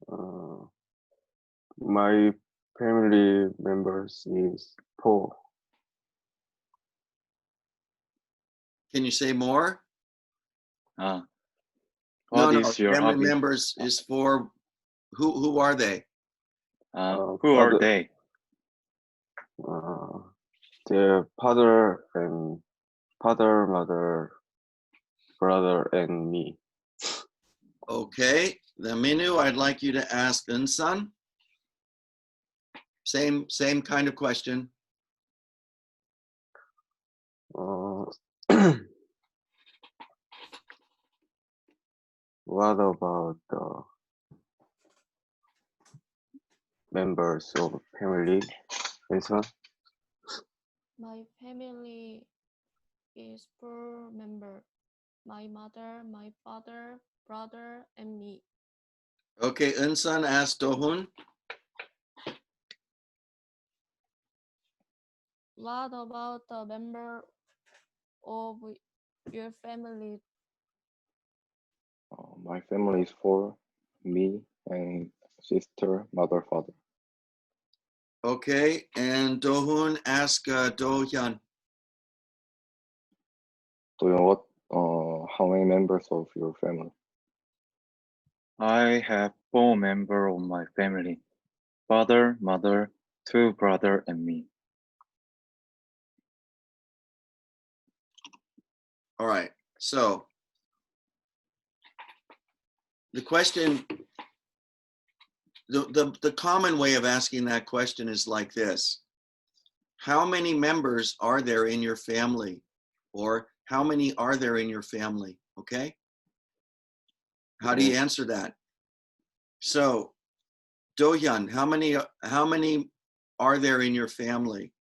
Uh, my family members is four. Can you say more? Uh, No, what no. is your Family hobby? members is for who are they? Who are Father, they? uh, their father and father, mother, brother, and me. Okay. The Minu, I'd like you to ask Unsan. Same kind of question. Uh, what about the members of family? Listen. My family is four members. My mother, my father, brother, and me. Okay, Unsan asked Dohun. What about the member of your family? My family is four, me and sister, mother, father. Okay, and Dohun asked Dohyun. Do you know what? How many members of your family? I have 4 members of my family. Father, mother, 2 brother, and me. All right, so the question, the common way of asking that question is like this. How many members are there in your family? Or how many are there in your family? Okay? How do you answer that? So, Dohyun, how many are there in your family?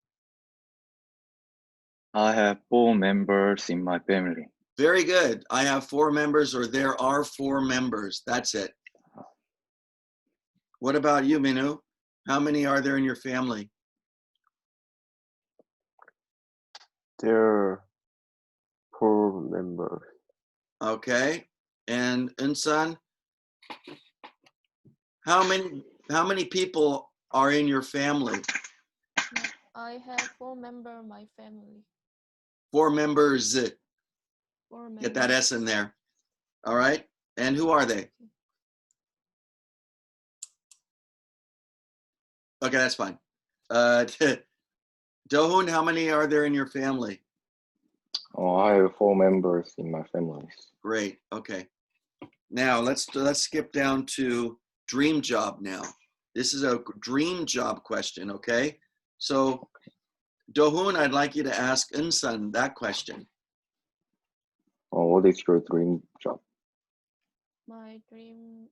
I have 4 members in my family. Very good. I have 4 members, or there are 4 members. That's it. What about you, Minu? How many are there in your family? There are four members. Okay. And Unsan, how many people are in your family? I have four members my family. 4 members. Four Get that members. S in there. All right. And who are they? Okay, that's fine. Dohun, how many are there in your family? I have 4 members in my family. Great. Okay. Now let's skip down to dream job now. This is a dream job question, okay? So Dohun, I'd like you to ask Unsan that question. What is your dream job? My dream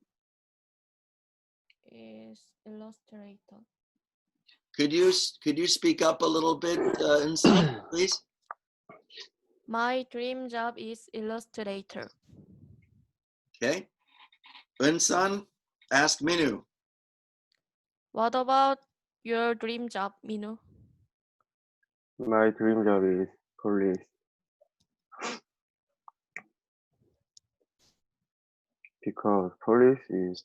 is illustrator. Could you speak up a little bit, Unsan, please? My dream job is illustrator. Okay. Unsan, ask Minu. What about your dream job, Minu? My dream job is police because police is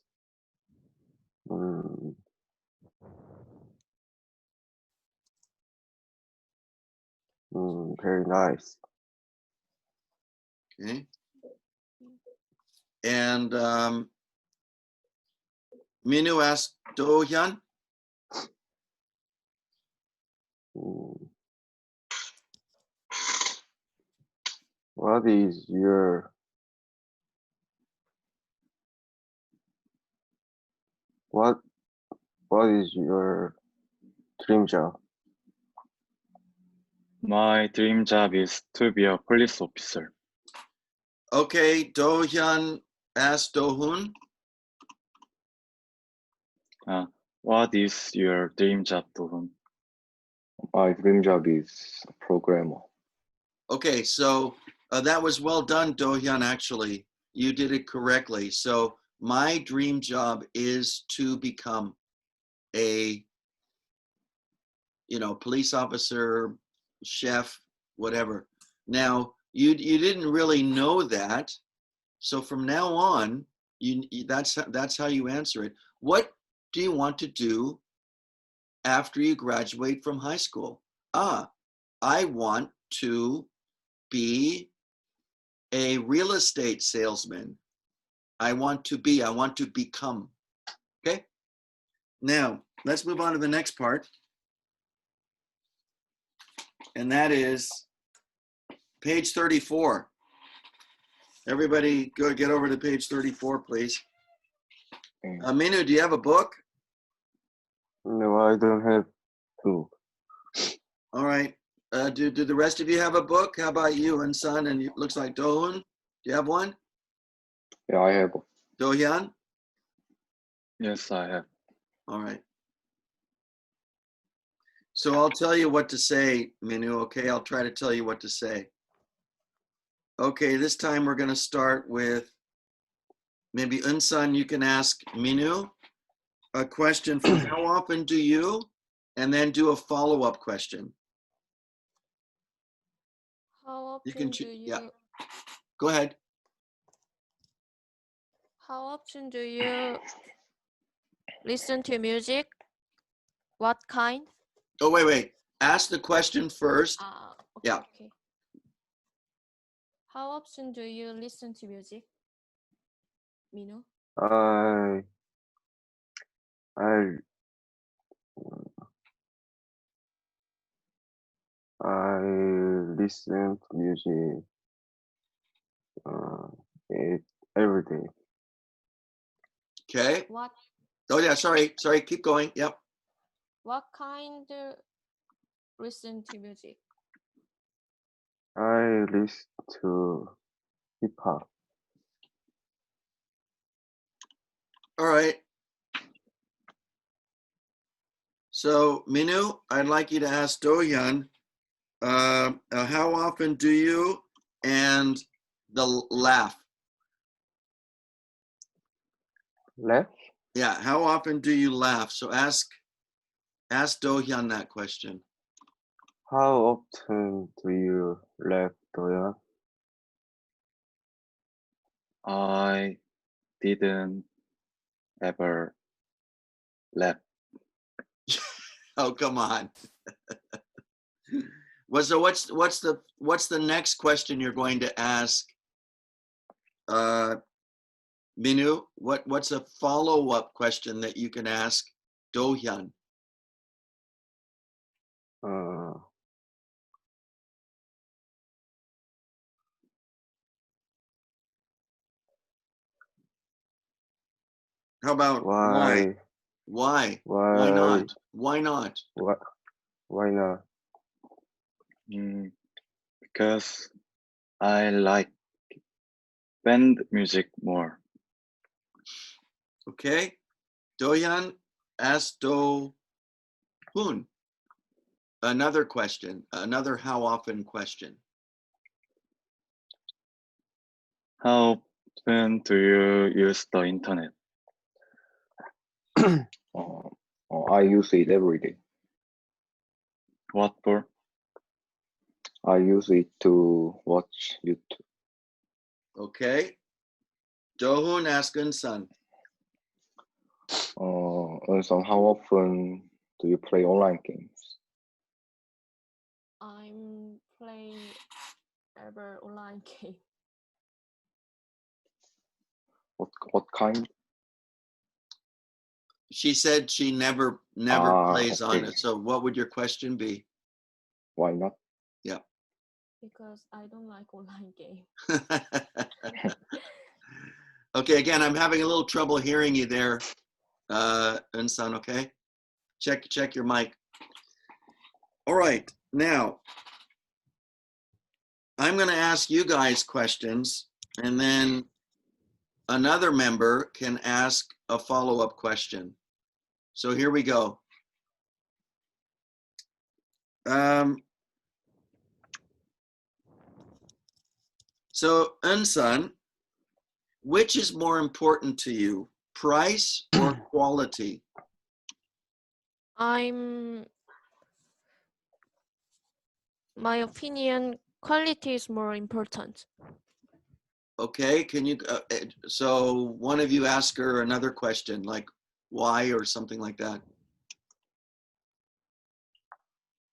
very nice. Okay. And Minu asked Dohyun. Mm, What is your what is your dream job? My dream job is to be a police officer. Okay, Dohyun asked Dohun. What is your dream job, Dohun? My dream job is a programmer. Okay, so that was well done, Dohyun, actually. You did it correctly. So my dream job is to become a, police officer, chef, whatever. Now, you didn't really know that. So from now on, That's how you answer it. What do you want to do after you graduate from high school? I want to be a real estate salesman. I want to become. Okay. Now let's move on to the next part. And that is page 34. Everybody go get over to page 34, please. Minu, do you have a book? No, I don't have to. All right. Do the rest of you have a book? How about you and Son? And it looks like Dohun. Do you have one? Yeah, I have. Dohyun? Yes, I have. All right. So I'll tell you what to say, Minu, okay? I'll try to tell you what to say. Okay, this time we're going to start with maybe Unsan, you can ask Minu a question from how often do you, and then do a follow-up question. How You often can do you yeah. Go ahead. how often do you listen to music? What kind? Oh, wait. Ask the question first. Okay, Yeah. okay. How often do you listen to music? Mino? I listen to music every day. Okay. What Oh, yeah, sorry. Keep going. Yep. what kind listen to music? I listen to hip hop. All right. So, Minu, I'd like you to ask Dohyun, how often do you, and the laugh. Laugh? Yeah, how often do you laugh? So ask Dohyun that question. How often do you laugh, Doya? I didn't ever laugh. Oh, come on. So what's the next question you're going to ask, Minu? What's a follow-up question that you can ask Dohyun? Uh, How about why? Why? Why? Why not? Why not? Why not? Because I like band music more. Okay. Dohyun, ask Do-hun another question, another how often question. How often do you use the internet? I use it every day. What for? I use it to watch YouTube. Okay. Dohun, ask Unsan. So how often do you play online games? I'm playing ever online game. What kind? She said she never plays on okay. it. So what would your question be? Why not? Yeah. Because I don't like online game. Okay, again, I'm having a little trouble hearing you there, Unsan, okay? Check your mic. All right, now, I'm gonna ask you guys questions, and then another member can ask a follow-up question. So here we go. So Unsan, which is more important to you, price or quality? My opinion, quality is more important. Okay, can you, so one of you ask her another question, like why or something like that.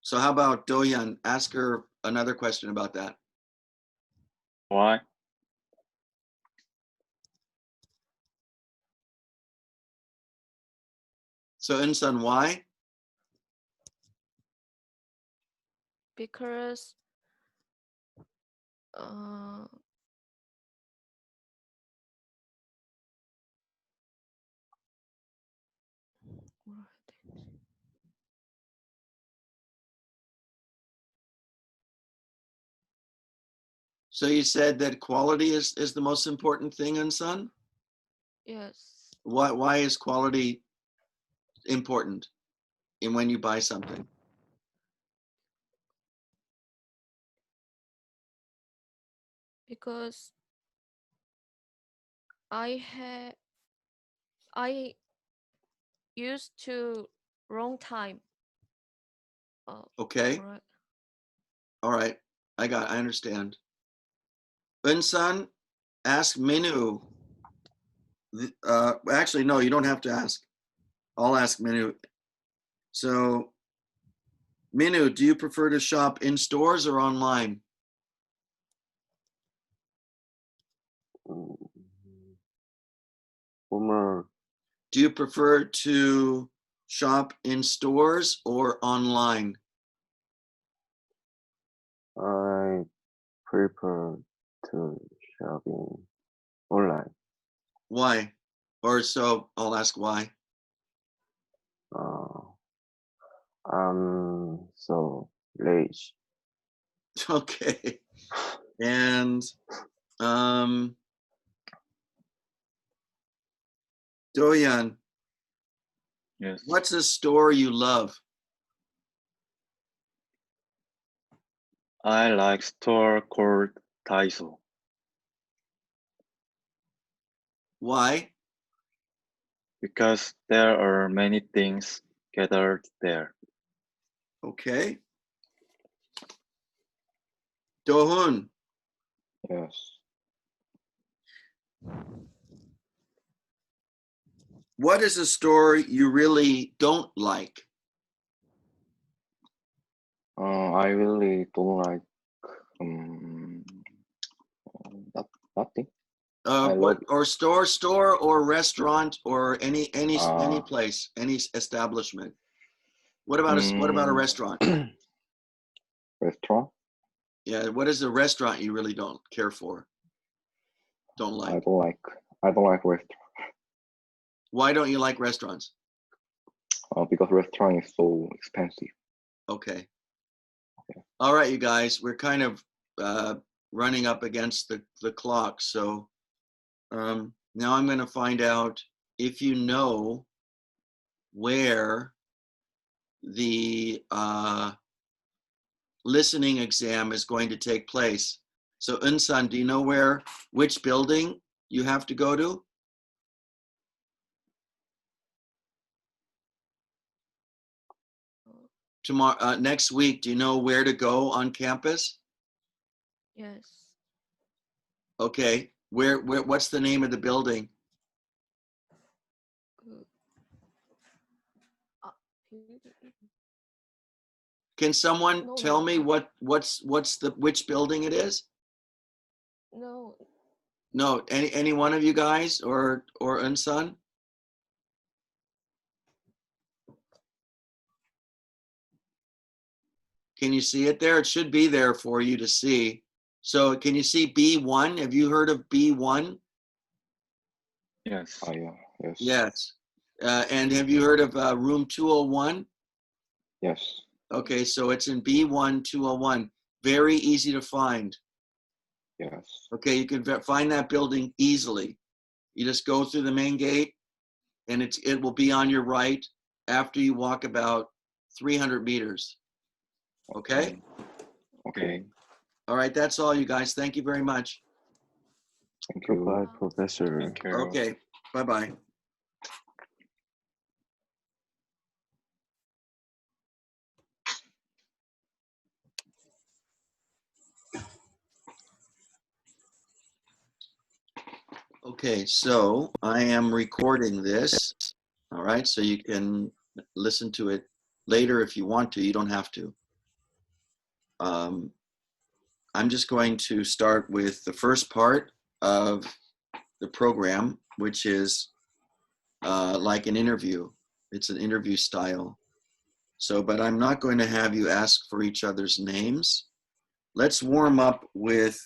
So how about Doyan, ask her another question about that. Why? So Insan, why? Because So you said that quality is the most important thing, Insan? yes, Why is quality important in when you buy something? because I used to wrong time. Okay, Right. all right, I understand. Insan, ask Minu. Actually, no, you don't have to ask. I'll ask Minu. So, Minu, do you prefer to shop in stores or online? Boomer, Do you prefer to shop in stores or online? I prefer to shopping online. Why? Or so I'll ask why. Uh, I'm so lazy. Okay. And Doyan, Yes. what's a store you love? I like store called Daiso Why? because there are many things gathered there. Okay. Dohun, Yes. what is a store you really don't like? I really don't like nothing. I What love or store or restaurant or any uh place, any establishment. What about a restaurant? restaurant. Yeah, what is a restaurant you really don't care for? Don't I like? don't like I don't like restaurant Why don't you like restaurants? because restaurant is so expensive. Okay. All right, you guys, we're kind of running up against the clock. So now I'm going to find out if you know where the listening exam is going to take place. So Unsan, do you know which building you have to go to? Tomorrow, next week, do you know where to go on campus? Yes. Okay, what's the name of the building? Uh, Can someone No, tell no, me what's which building it is? no. No, any one of you guys or Unsan? Can you see it there? It should be there for you to see. So can you see B1? Have you heard of B1? Yes. Yeah, yes. Yes. And have you heard of room 201? Yes. Okay, so it's in B1 201. Very easy to find. Yes. Okay, you can find that building easily. You just go through the main gate and it will be on your right after you walk about 300 meters. Okay? Okay. All right, that's all, you guys. Thank you very much. Thank you. Goodbye, Professor. Thank you. Okay, bye-bye. Okay, so I am recording this. All right, so you can listen to it later if you want to. You don't have to. I'm just going to start with the first part of the program, which is like an interview. It's an interview style. So, but I'm not going to have you ask for each other's names. Let's warm up with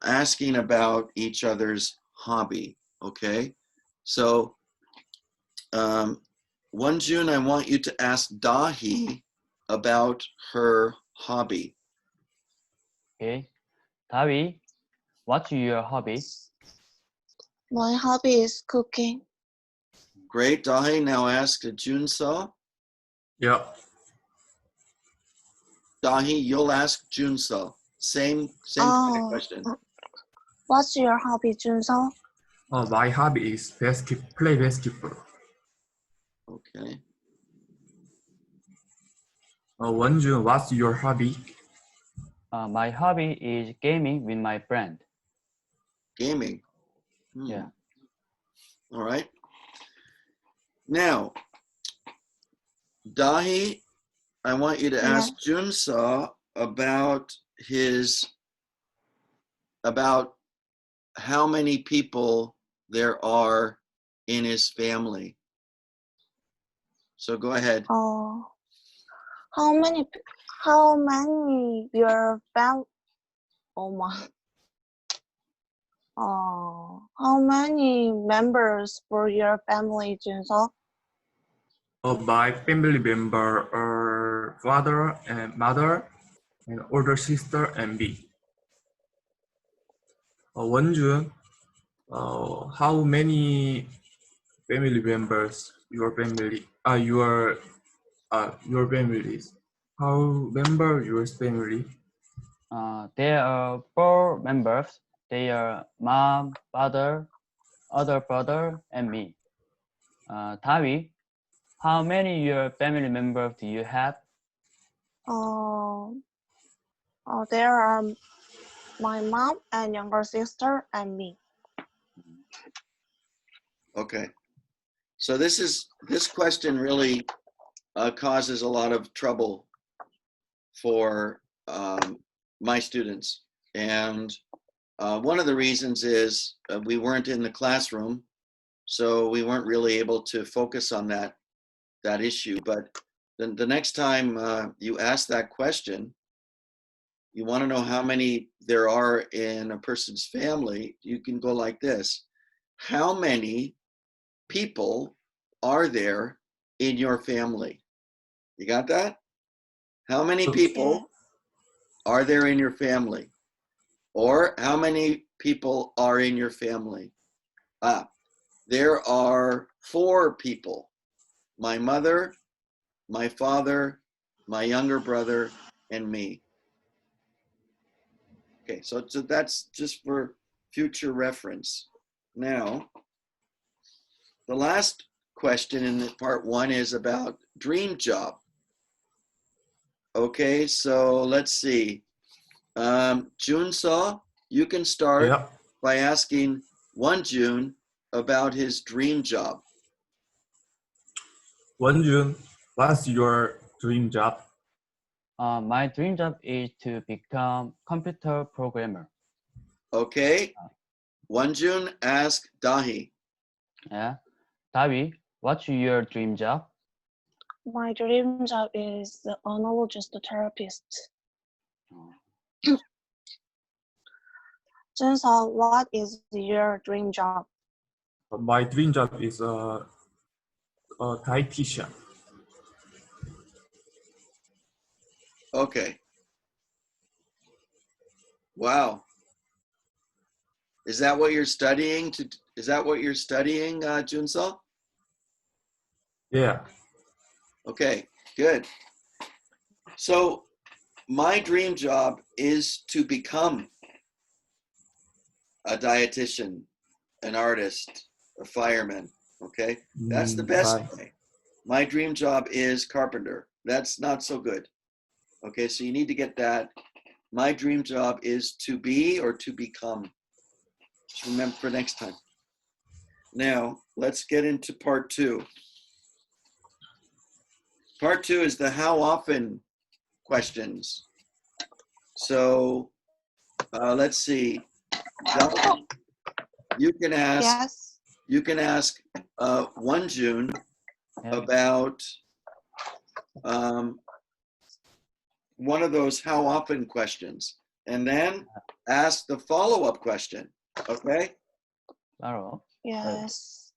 asking about each other's hobby, okay? So, Wonjun, I want you to ask Dahi about her hobby. Okay. Tavi, what's your hobby? My hobby is cooking. Great, Dahi. Now ask Junso. Yeah. Dahi, you'll ask Junso. Same kind of Oh, question. what's your hobby, Junso? My hobby is play basketball. Okay. Wonjun, what's your hobby? My hobby is gaming with my friend. Gaming. Yeah. All right. Now, Dahi, I want you to ask Junso about how many people there are in his family. So go ahead. Oh, how many your family? Oh my. Oh, how many members for your family, Junso? My family member are father and mother, and older sister and me. Wonjun, how many family members your families? How member your family? There are 4 members. They are mom, father, other brother, and me. Tavi, how many your family members do you have? There are my mom and younger sister and me. Okay. So this question really causes a lot of trouble for my students. And one of the reasons is we weren't in the classroom, so we weren't really able to focus on that issue. But the next time you ask that question, you want to know how many there are in a person's family, you can go like this. How many people are there in your family? You got that? How many people are there in your family? Or how many people are in your family? There are 4 people. My mother, my father, my younger brother, and me. Okay, so that's just for future reference. Now, the last question in part 1 is about dream job. Okay, so let's see. Junso, you can start by asking Wonjun about his dream job. Wonjun, what's your dream job? My dream job is to become computer programmer. Okay. Wonjun, ask Dahi. Yeah. Tavi, what's your dream job? My dream job is the onologist therapist. Junso, what is your dream job? My dream job is a dietitian. Okay. Wow. Is that what you're studying? Junso? Yeah. Okay, good. So my dream job is to become a dietitian, an artist, a fireman. Okay, that's the best way. My dream job is carpenter. That's not so good. Okay, so you need to get that. My dream job is to be or to become. Just remember for next time. Now, let's get into part 2. Part 2 is the how often questions. So let's see. You can ask. Yes. You can ask Wonjun Yeah. about one of those how often questions, and then ask the follow-up question. Okay? 바로. Yes.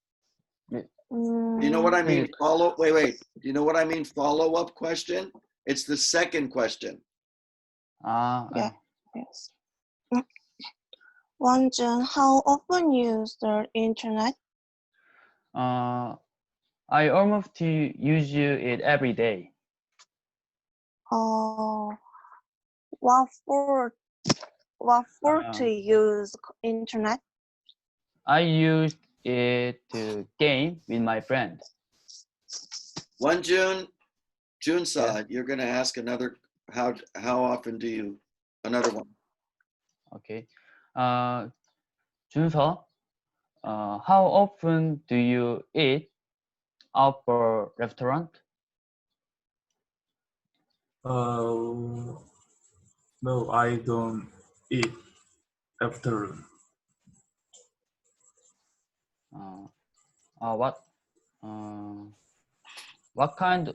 네. Do you know what I mean? Please. Wait. Do you know what I mean? Follow-up question. It's the second question. 아, Yeah. Yes. Wonjun, how often you use the internet? I almost use it every day. What for to use internet? I use it to game with my friend. Wonjun, Junsa, you're going to ask another. How often do you? Another one. Okay. 준서, how often do you eat out for restaurant? No, I don't eat afternoon. What kind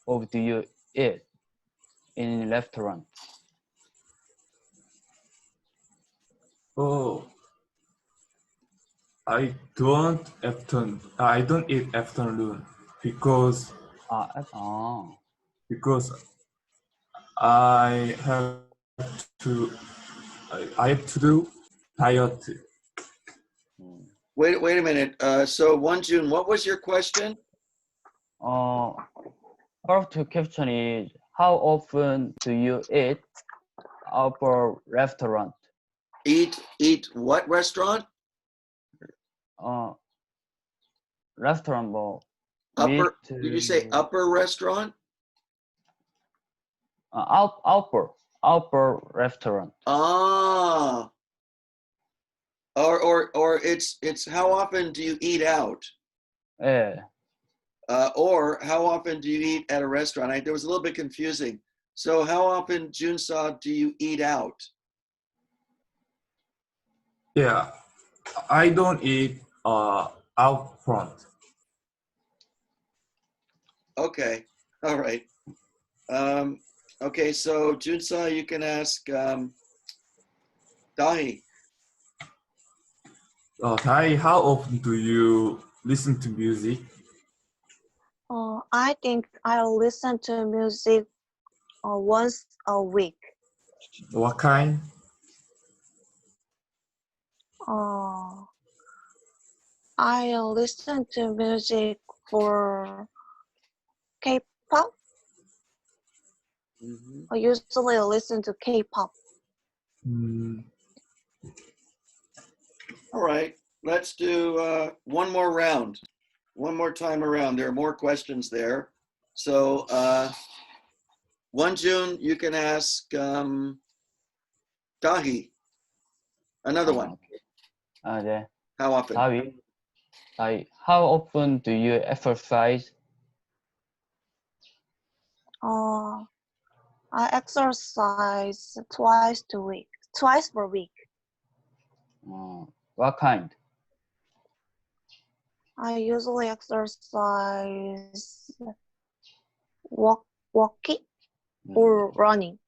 of do you eat in restaurant? Oh, I don't eat afternoon because I have to I have to do diet. Wait a minute. So Wonjun, what was your question? First question is, how often do you eat out for restaurant? Eat what restaurant? Restaurant 뭐 Upper. Did you say upper restaurant? outdoor restaurant. Ah. Or it's how often do you eat out? 예. Or how often do you eat at a restaurant? It was a little bit confusing. So how often, Junsa, do you eat out? Yeah, I don't eat out front. Okay, all right. Okay, so Junsa, you can ask Dahi. Tai, how often do you listen to music? I think I'll listen to music once a week. What kind? I listen to music for K-pop. I usually listen to K-pop. All right, let's do one more round. One more time around. There are more questions there. So Wonjun, you can ask Dahi. Another one. 네. How often? 다위, how often do you exercise? I exercise twice per week. What kind? I usually exercise walking or running.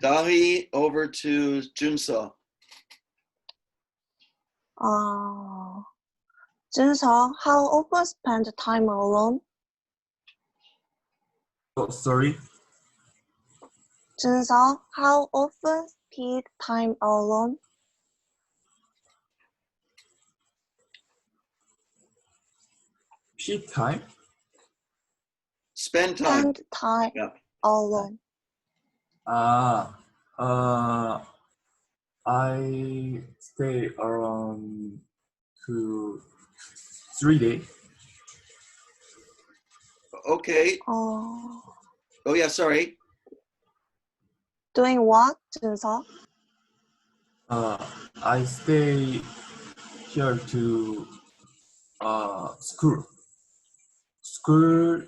Dahi, over to Junso. Junso, how often spend time alone? Oh, sorry. Junso, how often spend time alone? Peak time? Spend time. Spend time Yeah. alone. I stay around 2-3 days. Okay. Oh yeah, sorry. Doing what, Junso? I stay here to school. School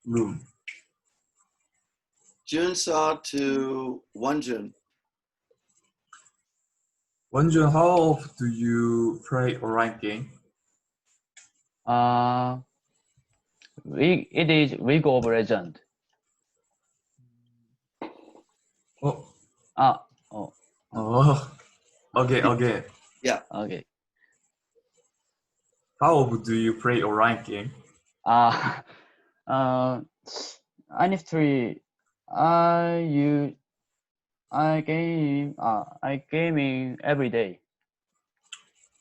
room. Junsa to Wonjun. Wondering how often do you play online game? It is League of Legends. Oh, Oh, oh, okay. okay. How often do you play online game? Honestly, I gaming every day.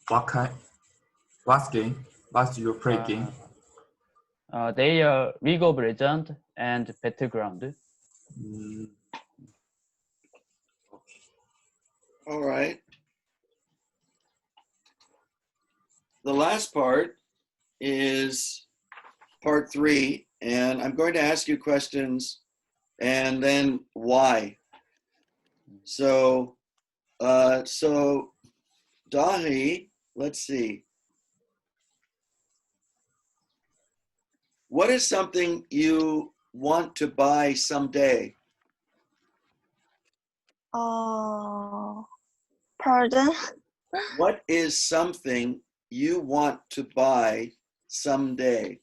What game? What's your play game? They are League of Legends and Battleground. Mm, All right. The last part is part 3, and I'm going to ask you questions and then why. So, Dahi, let's see. What is something you want to buy someday? Pardon? What is something you want to buy someday?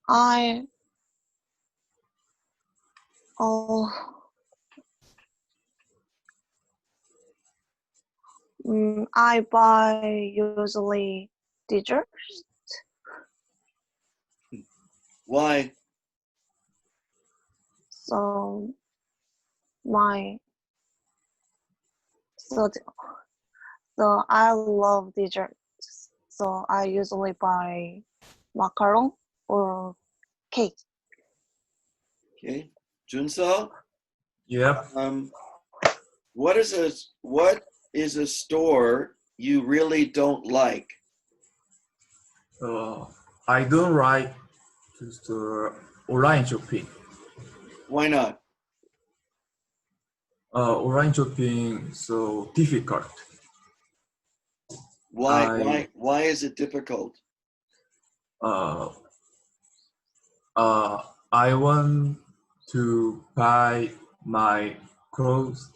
I oh I buy usually desserts. Why? So my so so I love desserts. So I usually buy macaron or cake. Okay. Junso, yep. what is a store you really don't like? I don't like just online shopping. Why not? Online shopping so difficult. Why is it difficult? Uh, I want to buy my clothes,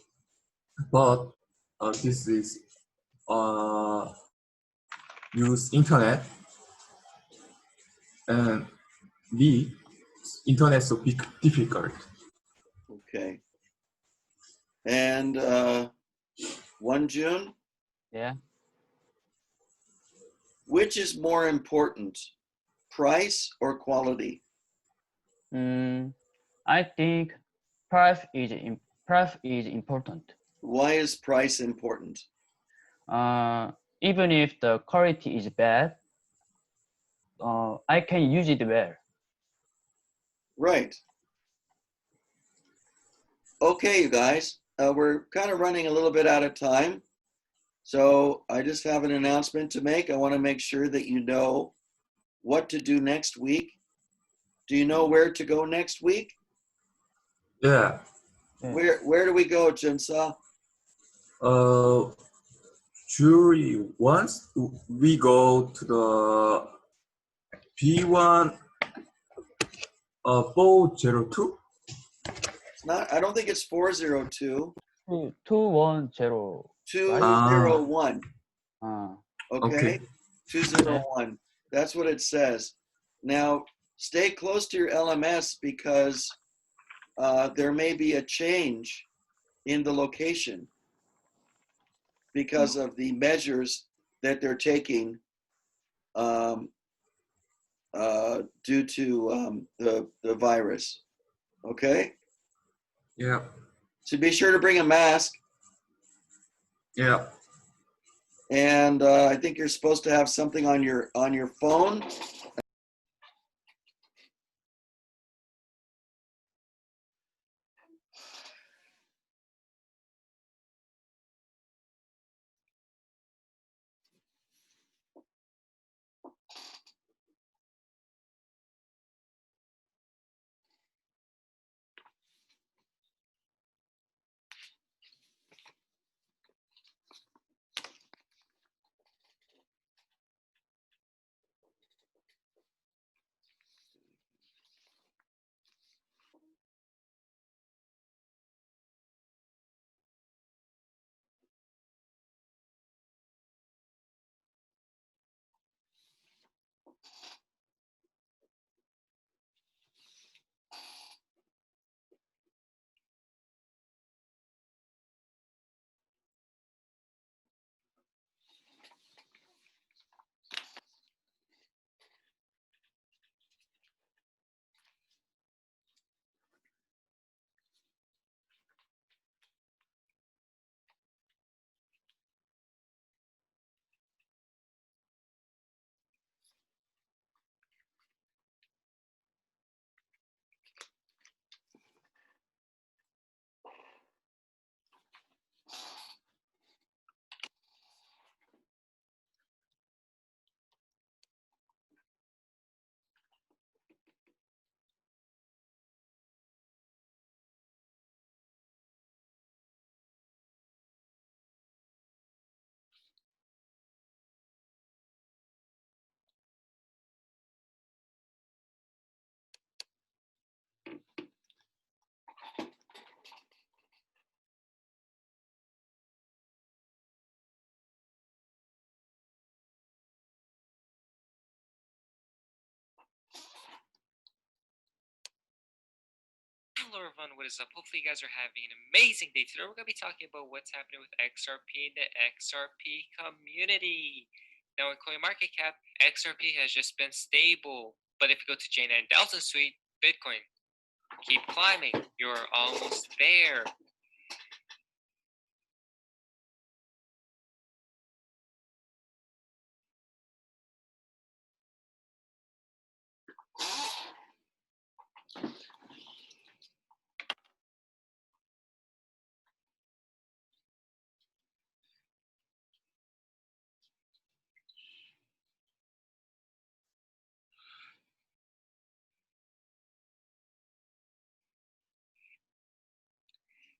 but this is use internet and the internet so difficult. Okay. And June, Yeah. which is more important, price or quality? I think price is important. Why is price important? Even if the quality is bad, I can use it well. Right. Okay, you guys, we're kind of running a little bit out of time. So I just have an announcement to make. I want to make sure that you know what to do next week. Do you know where to go next week? Yeah. Where do we go, Jinsa? Jury once we go to the P1 402. It's not. I don't think it's 402. 210. 201. Okay. Okay, 201. That's what it says. Now, stay close to your LMS because there may be a change in the location because of the measures that they're taking due to the virus. Okay, Yeah. so be sure to bring a mask. Yeah. And I think you're supposed to have something on your phone. Hello everyone, what is up? Hopefully you guys are having an amazing day. Today we're going to be talking about what's happening with XRP in the XRP community. Now in CoinMarketCap, XRP has just been stable. But if you go to J9000 Suite, Bitcoin, keep climbing. You're almost there.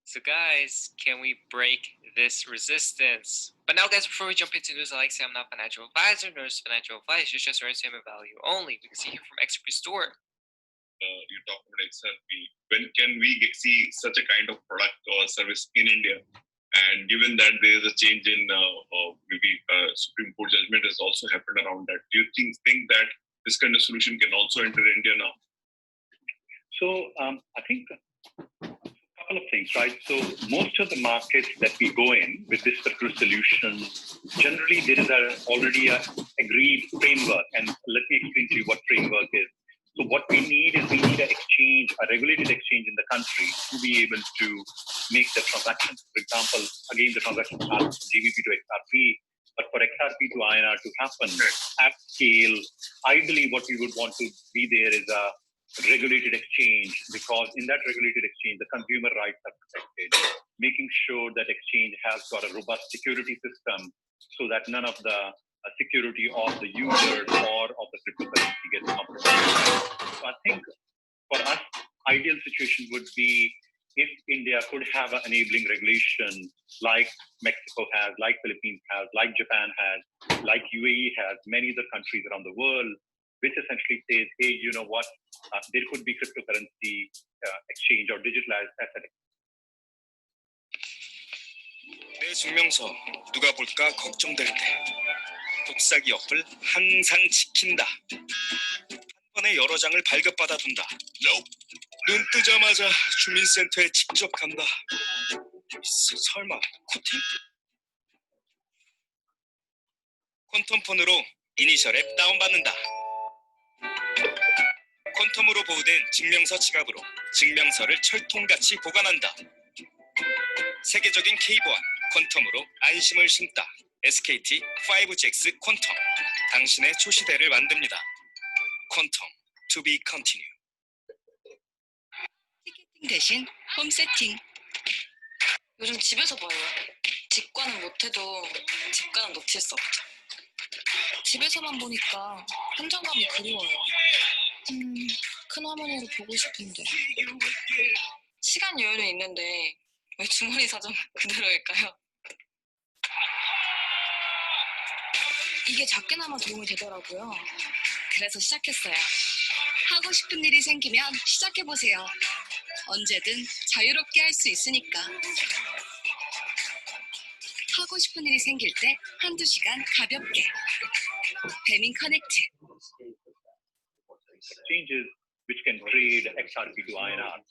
So guys, can we break this resistance? But now guys, before we jump into news, I like to say I'm not a financial advisor, nor is financial advice, it's just entertainment value only. We can see here from XRP Store. You talk about XRP. When can we see such a kind of product or service in India? And given that there is a change in maybe Supreme Court judgment has also happened around that, do you think that this kind of solution can also enter India now? So I think couple of things, right? So most of the markets that we go in with this particular solution, generally there is already a agreed framework. And let me explain to you what framework is. So what we need is we need an exchange, a regulated exchange in the country to be able to make the transaction. For example, again, the transaction starts from GBP to XRP, but for XRP to INR to happen at scale, ideally what we would want to be there is a regulated exchange, because in that regulated exchange, the consumer rights are protected, making sure that exchange has got a robust security system so that none of the security of the user or of the cryptocurrency gets compromised. So I think for us, ideal situation would be if India could have an enabling regulation like Mexico has, like Philippines has, like Japan has, like UAE has, many other countries around the world, which essentially says, hey, you know what, there could be cryptocurrency exchange or digitalized asset. 내 증명서 누가 볼까 걱정될 때 독사기 어플 항상 지킨다. 한 번에 여러 장을 발급받아 둔다. 눈 뜨자마자 주민센터에 직접 간다. 설마 코팅? 퀀텀폰으로 이니셜 앱 다운받는다. 퀀텀으로 보호된 증명서 지갑으로 증명서를 철통같이 보관한다. 세계적인 K보안 퀀텀으로 안심을 심다. SKT 5GX 퀀텀, 당신의 초시대를 만듭니다. 퀀텀, to be continue. 티켓팅 대신 홈 세팅. 요즘 집에서 봐요. 직관은 못해도 집관은 놓칠 수 없죠. 집에서만 보니까 현장감이 그리워요. 큰어머니를 보고 싶은데. 시간 여유는 있는데 왜 주머니 사정 그대로일까요? 이게 작게나마 도움이 되더라고요. 그래서 시작했어요. 하고 싶은 일이 생기면 시작해보세요. 언제든 자유롭게 할 수 있으니까. 하고 싶은 일이 생길 때 한두 시간 가볍게. 배민 커넥트. Exchanges which can trade XRP to INR.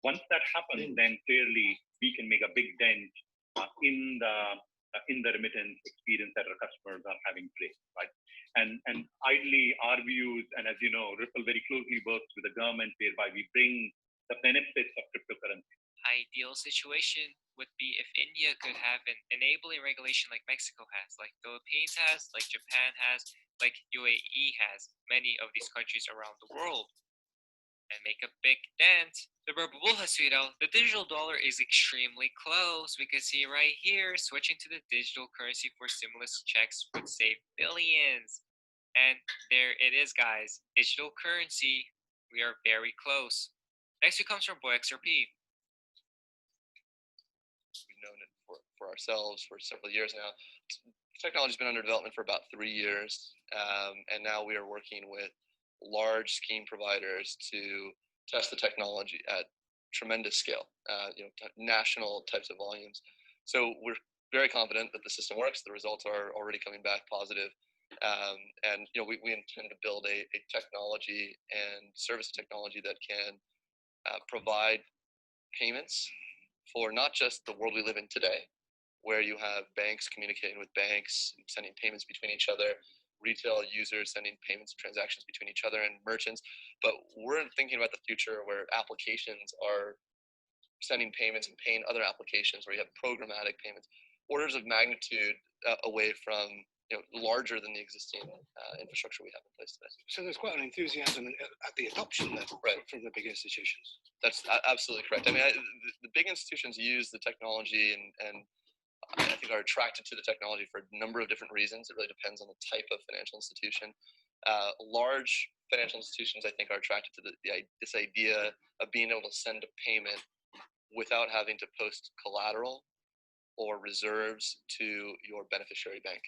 Once that happens, then clearly we can make a big dent in the remittance experience that our customers are having today, right? And ideally, our views, and as you know, Ripple very closely works with the government, whereby we bring the benefits of cryptocurrency. Ideal situation would be if India could have an enabling regulation like Mexico has, like Philippines has, like Japan has, like UAE has, many of these countries around the world, and make a big dent. The Burbuja Suito, the digital dollar is extremely close. We can see right here, switching to the digital currency for stimulus checks would save billions. And there it is, guys. Digital currency, we are very close. Next one comes from BoyXRP. We've known it for ourselves for several years now. Technology's been under development for about 3 years, and now we are working with large scheme providers to test the technology at tremendous scale, national types of volumes. So we're very confident that the system works. The results are already coming back positive, and we intend to build a technology and service technology that can provide payments for not just the world we live in today, where you have banks communicating with banks, sending payments between each other, retail users sending payments and transactions between each other, and merchants. But we're thinking about the future where applications are sending payments and paying other applications, where you have programmatic payments, orders of magnitude away from, larger than the existing infrastructure we have in place today. So there's quite an enthusiasm at the adoption level, right, from the big institutions. That's absolutely correct. I mean, the big institutions use the technology and I think are attracted to the technology for a number of different reasons. It really depends on the type of financial institution. Large financial institutions, I think, are attracted to this idea of being able to send a payment without having to post collateral or reserves to your beneficiary bank.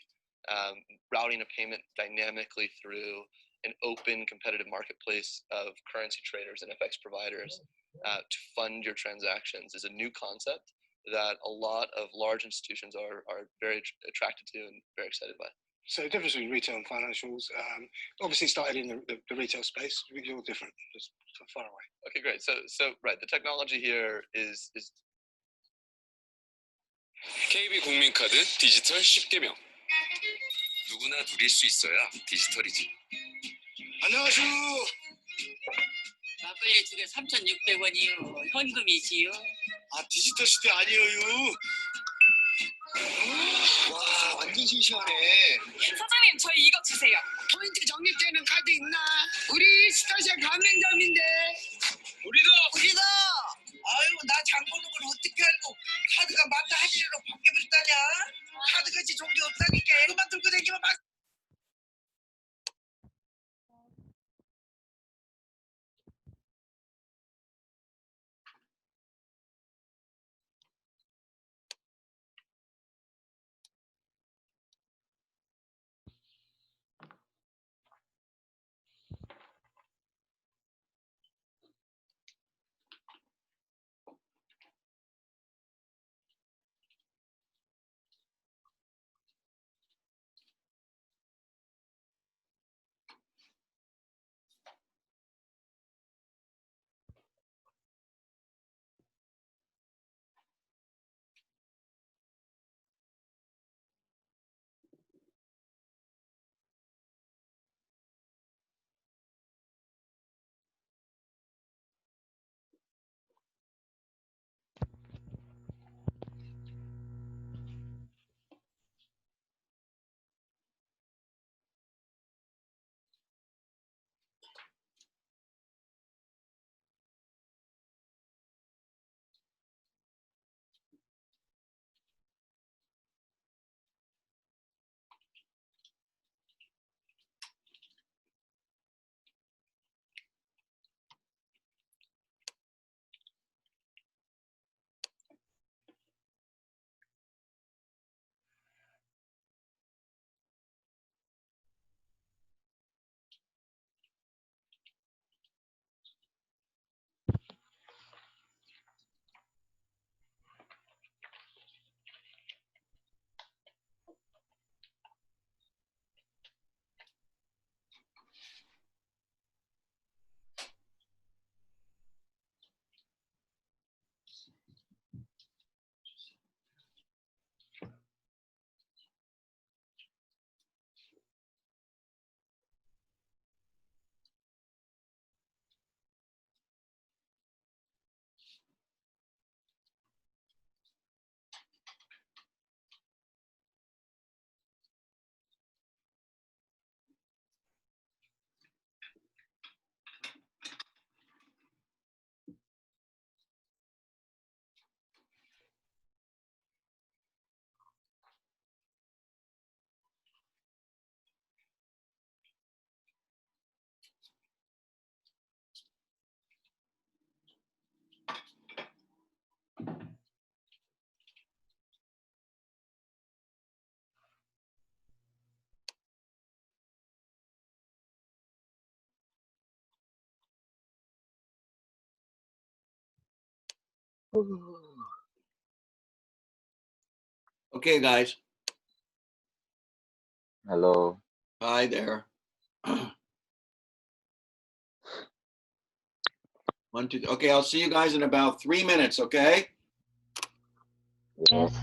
Routing a payment dynamically through an open competitive marketplace of currency traders and FX providers to fund your transactions is a new concept that a lot of large institutions are very attracted to and very excited by. So the difference between retail and financials, obviously started in the retail space. You're different, just far away. Okay, great. So right, the technology here is KB 국민카드 디지털 10개명. 누구나 누릴 수 있어야 디지털이지. 안녕하세요. 막걸리 2개 3,600원이요. 현금이지요. 디지털 시대 아니에요. 와, 완전 싱싱하네. 사장님, 저희 이거 주세요. 포인트 적립되는 카드 있나? 우리 스타시아 가맹점인데. 우리도. 아유, 나 장보는 걸 어떻게 알고 카드가 맞다 하시려고 바뀌어버렸다냐? 카드같이 종류 없다니까. 이거만 들고 다니면 막. Okay, guys. Hello. Hi there. 1, 2. Okay, I'll see you guys in about 3 minutes, okay? Yes.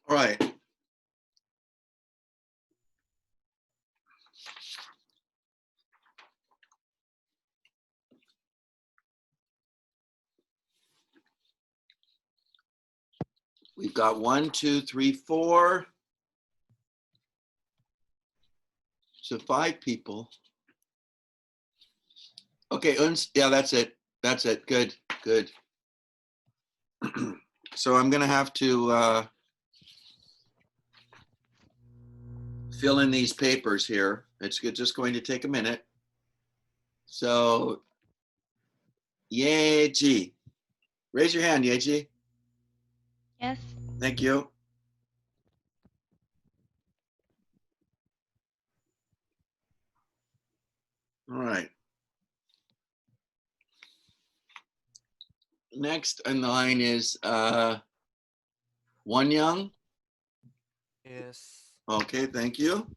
All right. We've got 1, 2, 3, 4. So 5 people. Okay, yeah, that's it. That's it. Good, good. So I'm gonna have to fill in these papers here. It's just going to take a minute. So, Yeji, raise your hand, Yeji. Yes. Thank you. All right. Next in line is One Young. Yes. Okay, thank you.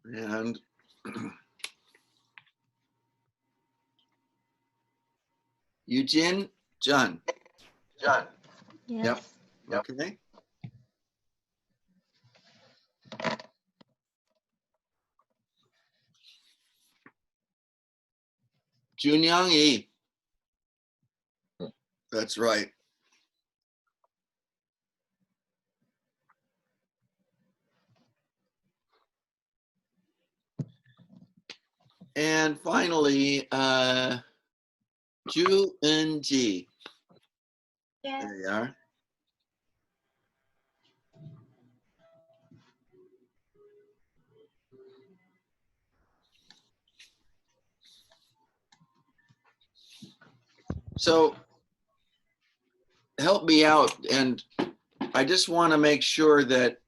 And Eugene John. John. Yep. Okay. Junyang Yi. That's right. And finally, Ju N-G. Yes. There you are. So help me out, and I just want to make sure that,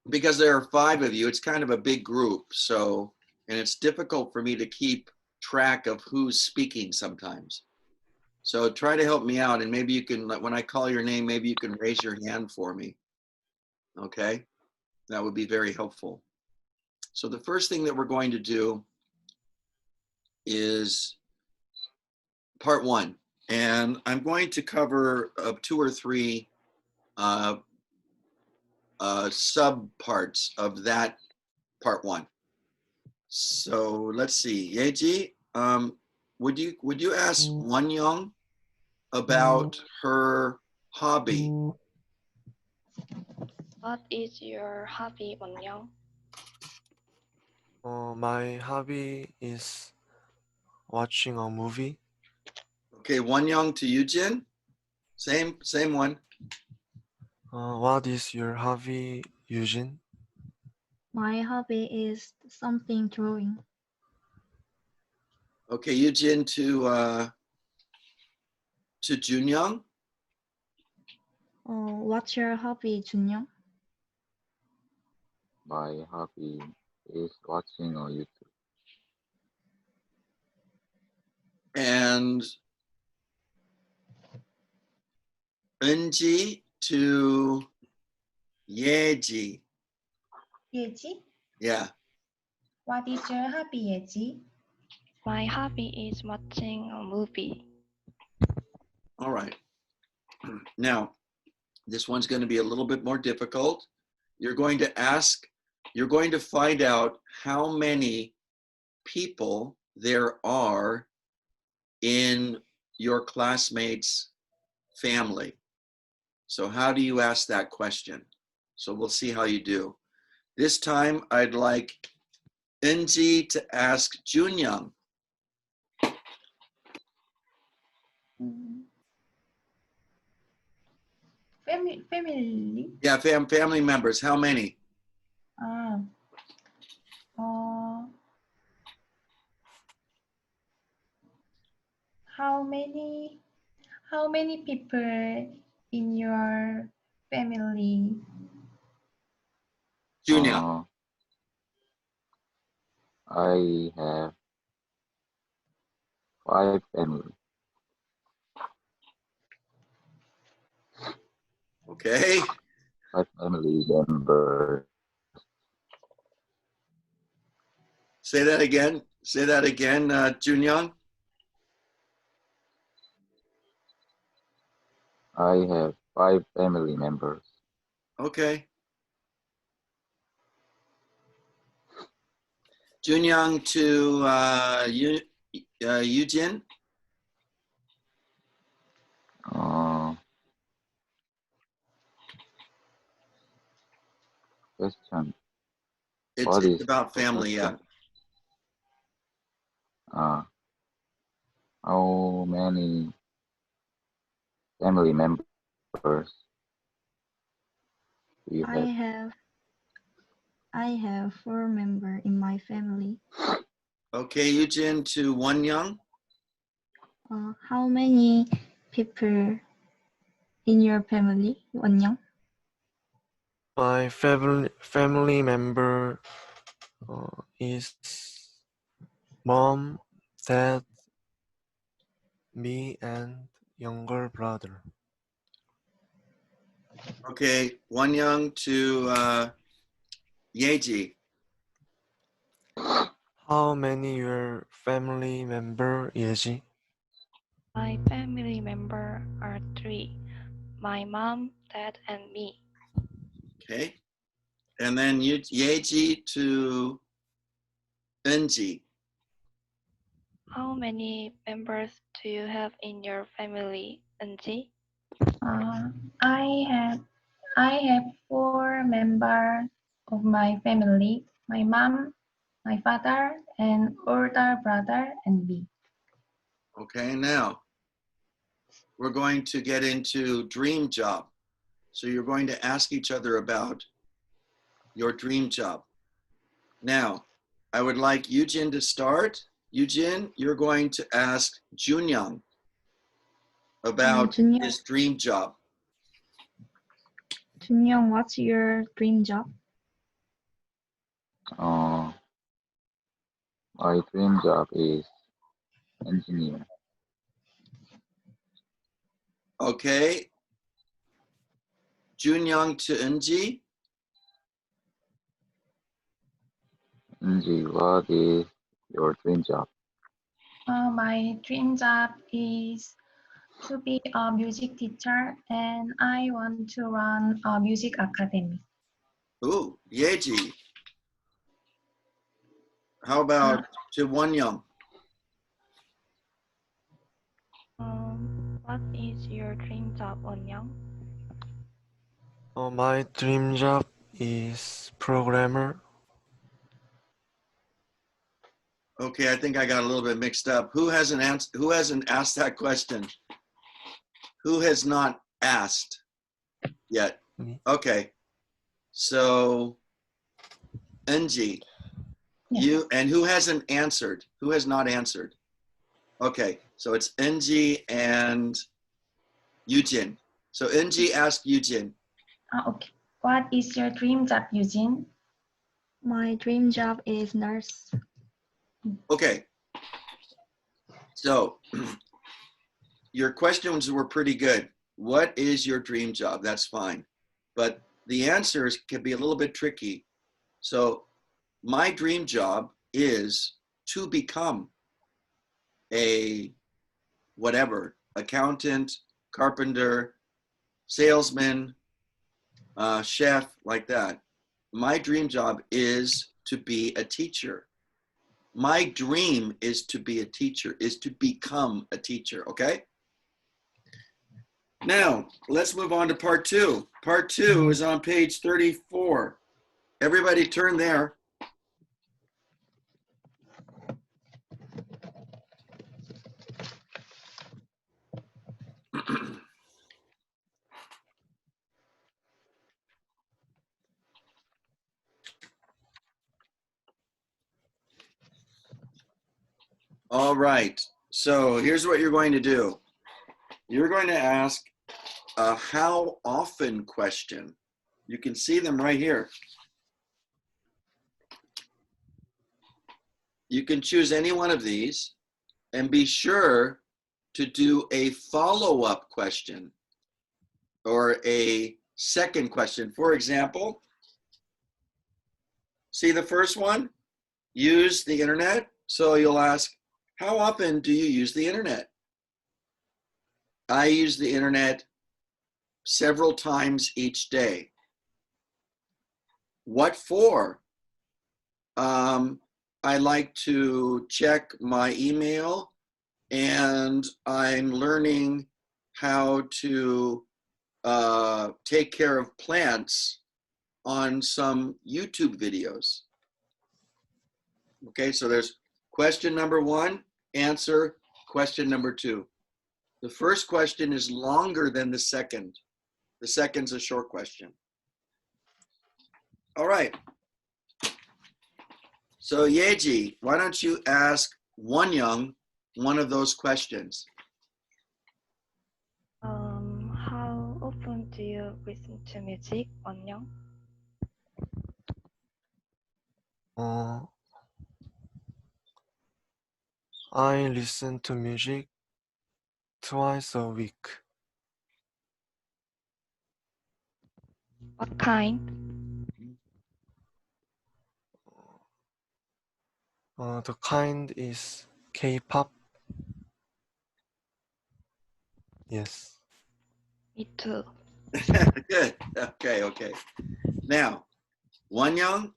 because there are 5 of you, it's kind of a big group. So, and it's difficult for me to keep track of who's speaking sometimes. So try to help me out, and maybe you can, when I call your name, maybe you can raise your hand for me. Okay, that would be very helpful. So the first thing that we're going to do is part 1, and I'm going to cover 2 or 3 sub parts of that part 1. So let's see, Yeji, would you ask Won Young about her hobby? What is your hobby, Wonyoung? My hobby is watching a movie. Okay, Won Young to Eugene, same one. What is your hobby, Eugene? My hobby is something drawing. Okay, Eugene to Junyoung. What's your hobby, Junyoung? My hobby is watching on YouTube. And Eunji to Yeji. Yeji, Yeah. what is your hobby, Yeji? My hobby is watching a movie. All right. Now, this one's going to be a little bit more difficult. You're going to find out how many people there are in your classmates' family. So how do you ask that question? So we'll see how you do. This time, I'd like Enji to ask Junyoung. Family? Yeah, family members, how many? How many people in your family? Junyoung. I have 5 family. Okay. 5 family members. Say that again. Say that again, Junyoung. I have 5 family members. Okay. Junyoung to Eugene. Question. It's about family, yeah. How many family members do you have? I have 4 members in my family. Okay, Eugene to Wonyoung. How many people in your family, Wonyoung? My family member is mom, dad, me, and younger brother. Okay, Wonyoung to Yeji. How many your family member, Yeji? My family members are 3. My mom, dad, and me. Okay. And then Yeji to Enji. How many members do you have in your family, Anji? I have 4 members of my family. My mom, my father, and older brother, and me. Okay, now we're going to get into dream job. So you're going to ask each other about your dream job. Now, I would like Eugene to start. Eugene, you're going to ask Junyoung. about Junyoung, his dream job. Junyoung, what's your dream job? My dream job is engineer. Okay. Junyoung to Eunji. Angie, what is your dream job? My dream job is to be a music teacher, and I want to run a music academy. Ooh, Yeji. How about to Wonyoung? What is your dream job, Wonyoung? My dream job is programmer. Okay, I think I got a little bit mixed up. Who hasn't asked that question? Who has not asked yet? Me. Okay. So Eunji, you, and who hasn't answered? Who has not answered? Okay, so it's Eunji and Eugene. So Eunji asked Eugene. Okay. What is your dream job, Eugene? My dream job is nurse. Okay. So your questions were pretty good. What is your dream job? That's fine. But the answers can be a little bit tricky. So my dream job is to become a whatever, accountant, carpenter, salesman, chef, like that. My dream job is to be a teacher. My dream is to be a teacher, is to become a teacher, okay? Now, let's move on to part two. Part two is on page 34. Everybody turn there. All right, so here's what you're going to do. You're going to ask a how often question. You can see them right here. You can choose any one of these and be sure to do a follow-up question or a second question. For example, see the first one? Use the internet. So you'll ask, how often do you use the internet? I use the internet several times each day. What for? I like to check my email, and I'm learning how to take care of plants on some YouTube videos. Okay, so there's question number one, answer question number two. The first question is longer than the second. The second's a short question. All right. So Yeji, why don't you ask Wonyoung one of those questions? How often do you listen to music, Wonyoung? I listen to music twice a week. What kind? The kind is K-pop. Yes. Me too. Good. Okay. Now, Wonyoung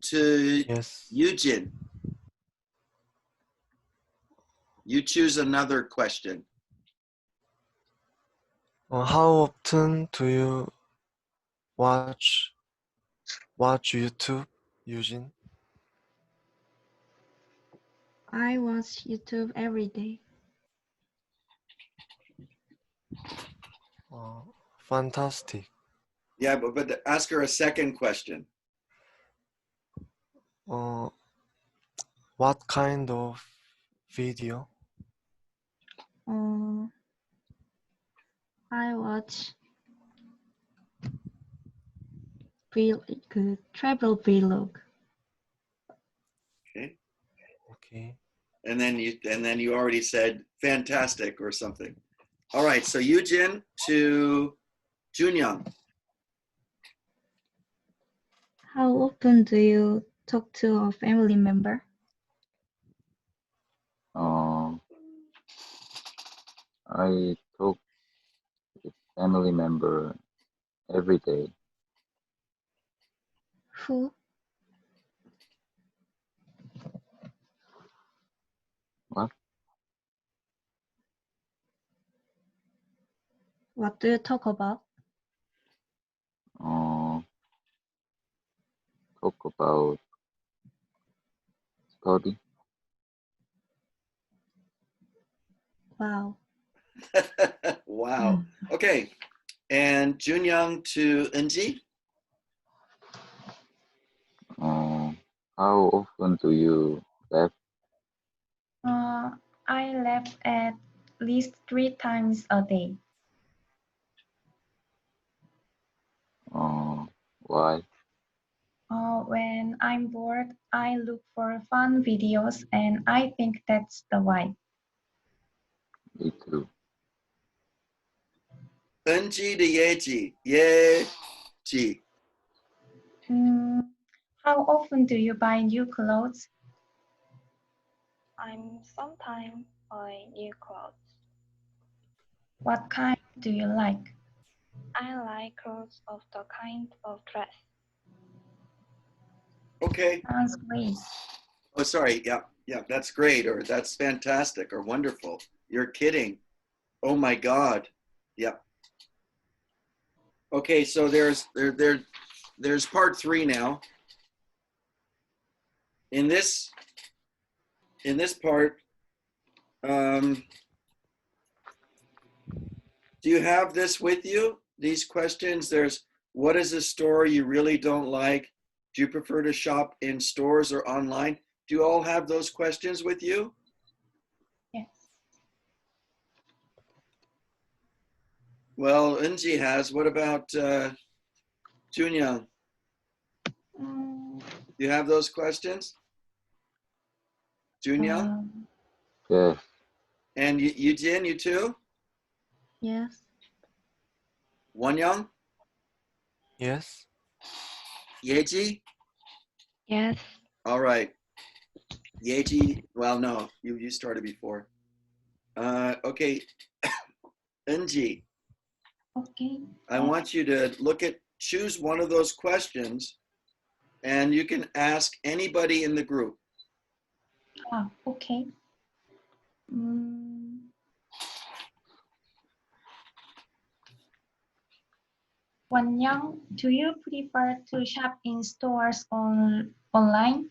to Eugene. You choose another question. How often do you watch YouTube, Eugene? I watch YouTube every day. Fantastic. Yeah, but ask her a second question. What kind of video? I watch travel vlog. Okay. Okay. And then you already said fantastic or something. All right. So Yujin to Junyoung. How often do you talk to a family member? I talk with family member every day. Who? What? What do you talk about? Talk about study. Wow. Wow. Okay. And Junyoung to Eunji. How often do you laugh? I laugh at least 3 times a day. Why? When I'm bored, I look for fun videos and I think that's the why. Me too. Eunji to Yeji. Yeji. How often do you buy new clothes? I'm sometimes buy new clothes. What kind do you like? I like clothes of the kind of dress. Okay. Sounds great. Oh, sorry. Yeah. Yeah. That's great. Or that's fantastic or wonderful. You're kidding. Oh my God. Yeah. Okay. So there's part 3 now. In this part, do you have this with you? These questions, there's what is a store you really don't like? Do you prefer to shop in stores or online? Do you all have those questions with you? Yes. Well, Eunji has. What about Junyoung? Do you have those questions? Junyoung? Yes. And Eugene, you too? Yes. Wonyoung? Yes. Yeji? Yes. All right. Yeji, well, no, you started before. Okay, Eunji, Okay. I want you to choose one of those questions and you can ask anybody in the group. Okay. Won-young, do you prefer to shop in stores or online?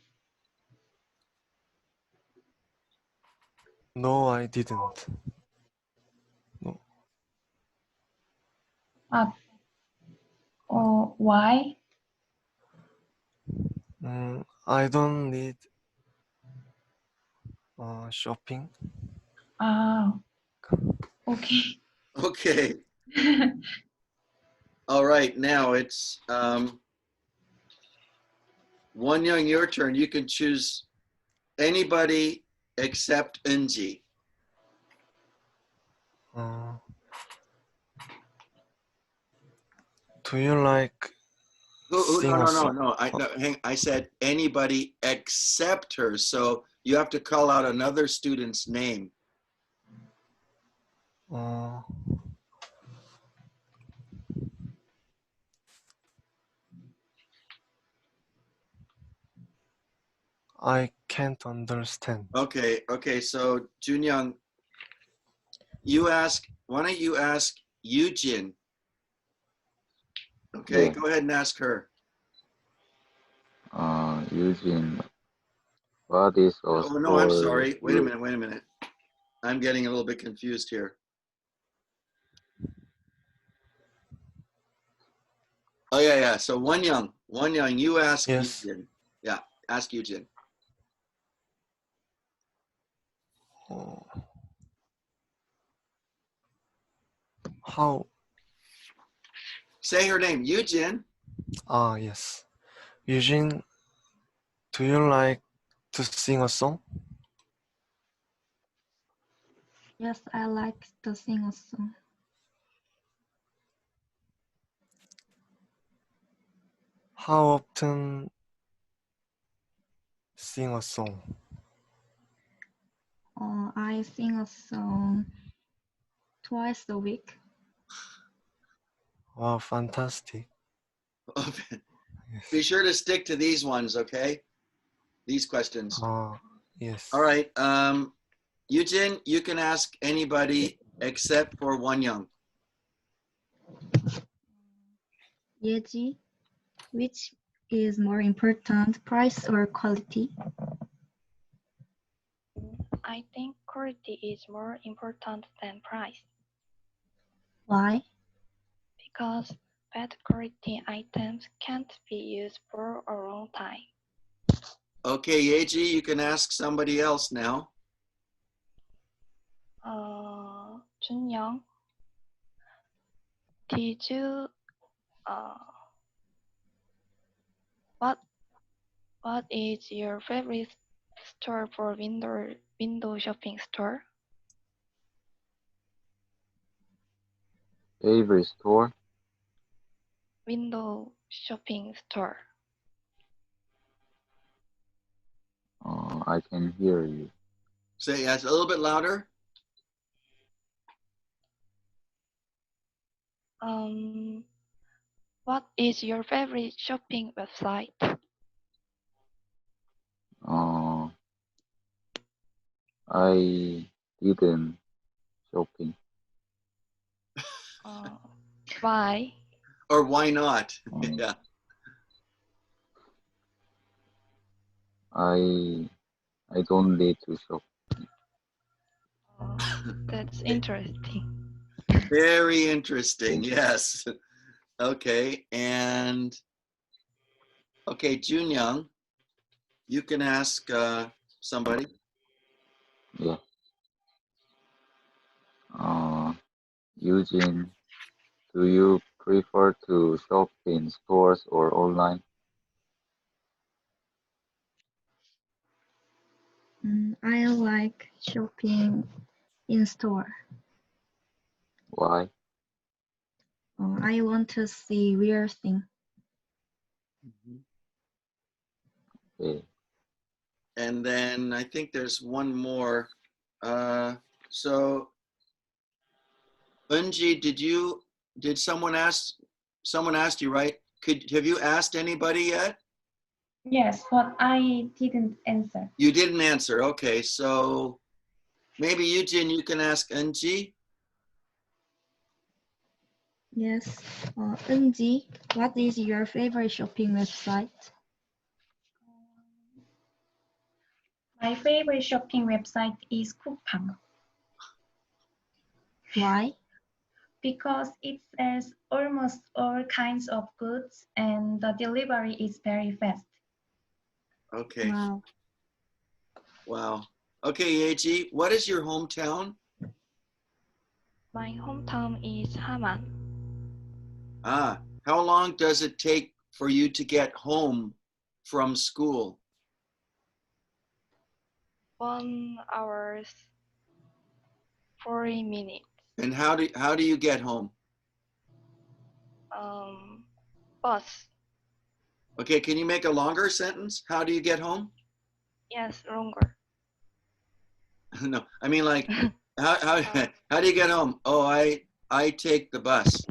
No, I didn't. No. Or why? I don't need shopping. Okay. Okay. All right, now it's Wonyoung, your turn. You can choose anybody except Eunji. Do you like sing a song? No. I said anybody except her. So you have to call out another student's name. I can't understand. Okay. So Junyoung, why don't you ask Yujin? Okay, Yeah. go ahead and ask her. Eugene, what is a Oh, no, I'm store sorry. Wait a you? minute. I'm getting a little bit confused here. Oh, yeah. So Wonyoung, you ask Yes. Yujin. Yeah, ask Yujin. How? Say her name, Eugene. Ah, yes. Eugene, do you like to sing a song? Yes, I like to sing a song. How often sing a song? I sing a song twice a week. Wow, fantastic. Be sure to stick to these ones, okay? These questions. Yes. All right. Eugene, you can ask anybody except for One Young. Yeji, which is more important, price or quality? I think quality is more important than price Why? because bad quality items can't be used for a long time. Okay, Yeji, you can ask somebody else now. Junyoung, did you what is your favorite store for window shopping store? Favorite store? Window shopping store. I can hear you. Say yes, a little bit louder. What is your favorite shopping website? I didn't shopping. Why? Or why not? Yeah. I don't need to shop. That's interesting. Very interesting. Yes. Okay. And okay, Junyoung, you can ask somebody. Yeah. Eugene, do you prefer to shop in stores or online? I like shopping in store. Why? I want to see real thing. Okay. And then I think there's one more. So Unji, did someone asked you, right? Have you asked anybody yet? Yes, but I didn't answer. You didn't answer. Okay, so maybe Eugene, you can ask Unji. Yes. Unji, what is your favorite shopping website? My favorite shopping website is Coupang. Why? Because it sells almost all kinds of goods and the delivery is very fast. Okay. Wow. Wow. Okay, Yeji, what is your hometown? My hometown is Haman. Ah, how long does it take for you to get home from school? 1 hour 40 minutes. And how do you get home? Bus. Okay, can you make a longer sentence? How do you get home? Yes, longer. No, I mean like how do you get home? Oh, I take the bus.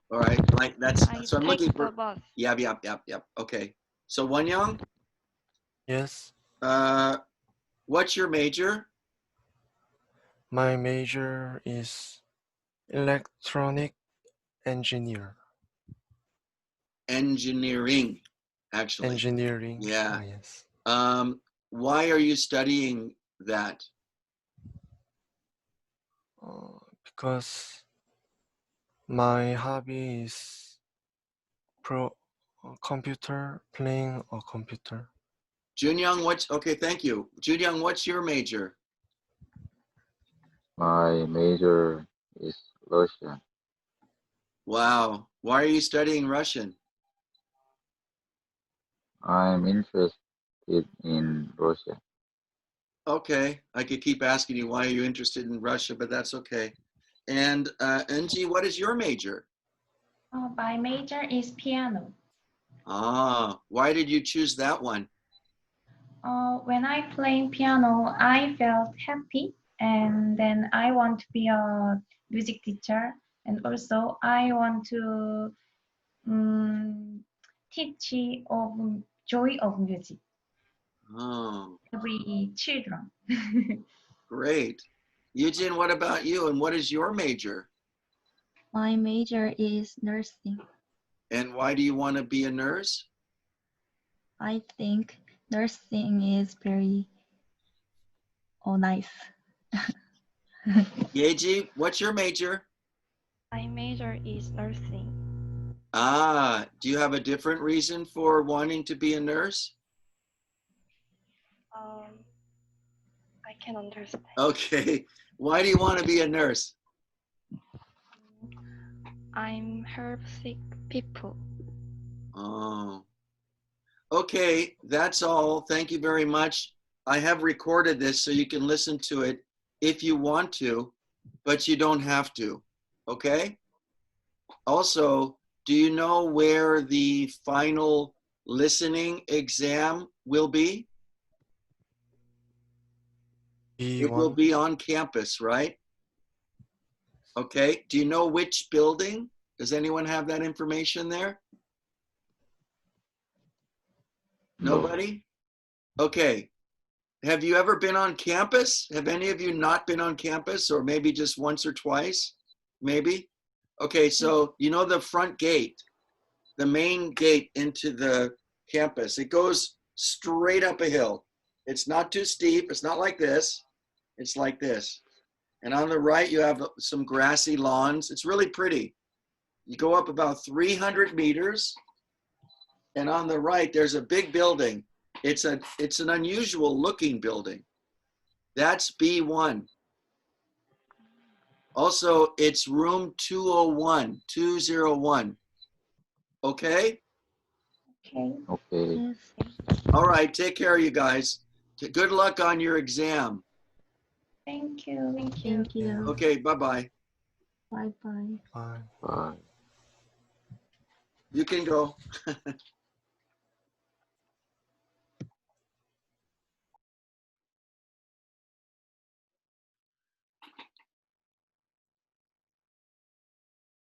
All right, like that's so I'm looking for. The bus. Yep. Okay. So One Young, Yes. what's your major? My major is electronic engineer. Engineering, actually. Engineering. Yeah. Yes. Why are you studying that? Because my hobby is computer, playing a computer. Junyoung, okay, thank you. Junyoung, what's your major? My major is Russian. Wow. Why are you studying Russian? I'm interested in Russia. Okay. I could keep asking you why are you interested in Russia, but that's okay. And NG, what is your major? My major is piano. Ah, why did you choose that one? When I play piano, I felt happy, and then I want to be a music teacher, and also I want to teach of joy of music Oh, every children. great. Eugene, what about you? And what is your major? My major is nursing. And why do you want to be a nurse? I think nursing is very nice. Yeji, what's your major? My major is nursing. Ah, do you have a different reason for wanting to be a nurse? I can understand. Okay. Why do you want to be a nurse? I'm help sick people. Oh. Okay, that's all. Thank you very much. I have recorded this so you can listen to it if you want to, but you don't have to. Okay? Also, do you know where the final listening exam will be? It will be on campus, right? Okay. Do you know which building? Does anyone have that information there? No. Nobody? Okay. Have you ever been on campus? Have any of you not been on campus, or maybe just once or twice? Maybe? Okay, so you know the front gate, the main gate into the campus. It goes straight up a hill. It's not too steep. It's not like this. It's like this. And on the right, you have some grassy lawns. It's really pretty. You go up about 300 meters, and on the right, there's a big building. It's an unusual looking building. That's B1. Also, it's room 201, 201. Okay? Okay. Okay. All right, take care, you guys. Good luck on your exam. Thank you. Thank you. Okay, bye-bye. Bye-bye. Bye. Bye. You can go.